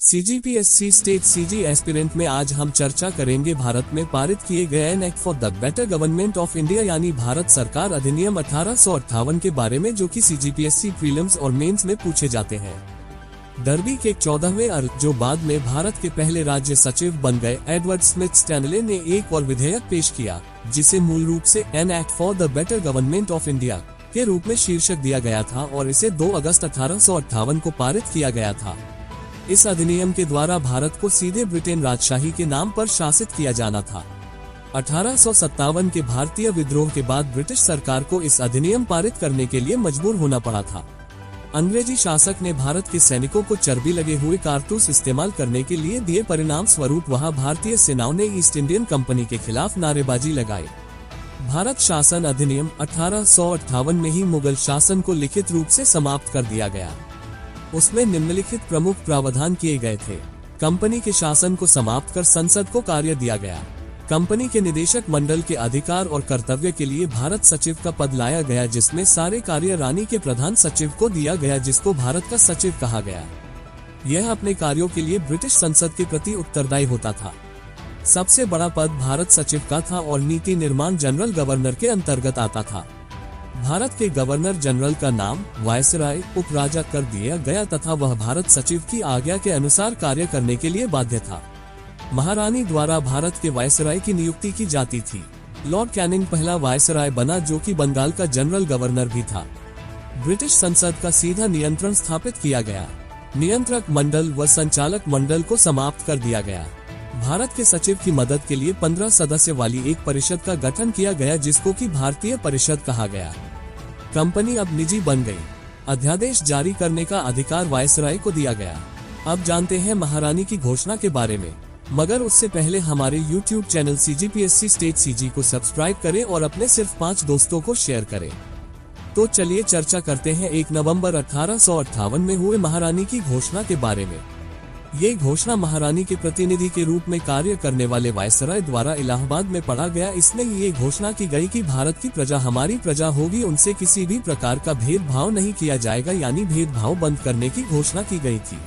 CGPSC state CG aspirant में आज हम चर्चा करेंगे भारत में पारित किए गए an act for the better government of India यानी भारत सरकार अधिनियम 1858 के बारे में, जो कि सीजीपीएससी प्रीलिम्स और मेंस में पूछे जाते हैं। डर्बी के 14वें अर्थ, जो बाद में भारत के पहले राज्य सचिव बन गए, एडवर्ड स्मिथ स्टैनले ने एक और विधेयक पेश किया, जिसे मूल रूप से an act for the better government of India के रूप में शीर्षक दिया गया था और इसे 2 अगस्त 1858 को पारित किया गया था। इस अधिनियम के द्वारा भारत को सीधे ब्रिटेन राजशाही के नाम पर शासित किया जाना था। 1857 के भारतीय विद्रोह के बाद ब्रिटिश सरकार को इस अधिनियम पारित करने के लिए मजबूर होना पड़ा था। अंग्रेजी शासक ने भारत के सैनिकों को चर्बी लगे हुए कारतूस इस्तेमाल करने के लिए दिए, परिणाम स्वरूप वहां भारतीय सेनाओं ने ईस्ट इंडियन कंपनी के खिलाफ नारेबाजी लगाई। भारत शासन अधिनियम 1858 में ही मुगल शासन को लिखित रूप से समाप्त कर दिया गया। उसमें निम्नलिखित प्रमुख प्रावधान किए गए थे। कंपनी के शासन को समाप्त कर संसद को कार्य दिया गया। कंपनी के निदेशक मंडल के अधिकार और कर्तव्य के लिए भारत सचिव का पद लाया गया, जिसमें सारे कार्य रानी के प्रधान सचिव को दिया गया, जिसको भारत का सचिव कहा गया। यह अपने कार्यों के लिए ब्रिटिश संसद के प्रति उत्तरदायी होता था। सबसे बड़ा पद भारत सचिव का था और नीति निर्माण जनरल गवर्नर के अंतर्गत आता था। भारत के गवर्नर जनरल का नाम वायसराय उपराजा कर दिया गया तथा वह भारत सचिव की आज्ञा के अनुसार कार्य करने के लिए बाध्य था। महारानी द्वारा भारत के वायसराय की नियुक्ति की जाती थी। लॉर्ड कैनिंग पहला वायसराय बना, जो कि बंगाल का जनरल गवर्नर भी था। ब्रिटिश संसद का सीधा नियंत्रण स्थापित किया गया। नियंत्रक मंडल व संचालक मंडल को समाप्त कर दिया गया। भारत के सचिव की मदद के लिए 15 सदस्य वाली एक परिषद का गठन किया गया, जिसको कि भारतीय परिषद कहा गया। कंपनी अब निजी बन गई। अध्यादेश जारी करने का अधिकार वायसराय को दिया गया। अब जानते हैं महारानी की घोषणा के बारे में, मगर उससे पहले हमारे YouTube channel CGPSC state CG को सब्सक्राइब करें और अपने सिर्फ 5 दोस्तों को शेयर करें। तो चलिए चर्चा करते हैं 1 नवंबर 1858 में हुए महारानी की घोषणा के बारे में। ये घोषणा महारानी के प्रतिनिधि के रूप में कार्य करने वाले वायसराय द्वारा इलाहाबाद में पढ़ा गया। इसमें ये घोषणा की गई कि भारत की प्रजा हमारी प्रजा होगी, उनसे किसी भी प्रकार का भेदभाव नहीं किया जाएगा, यानी भेदभाव बंद करने की घोषणा की गई थी।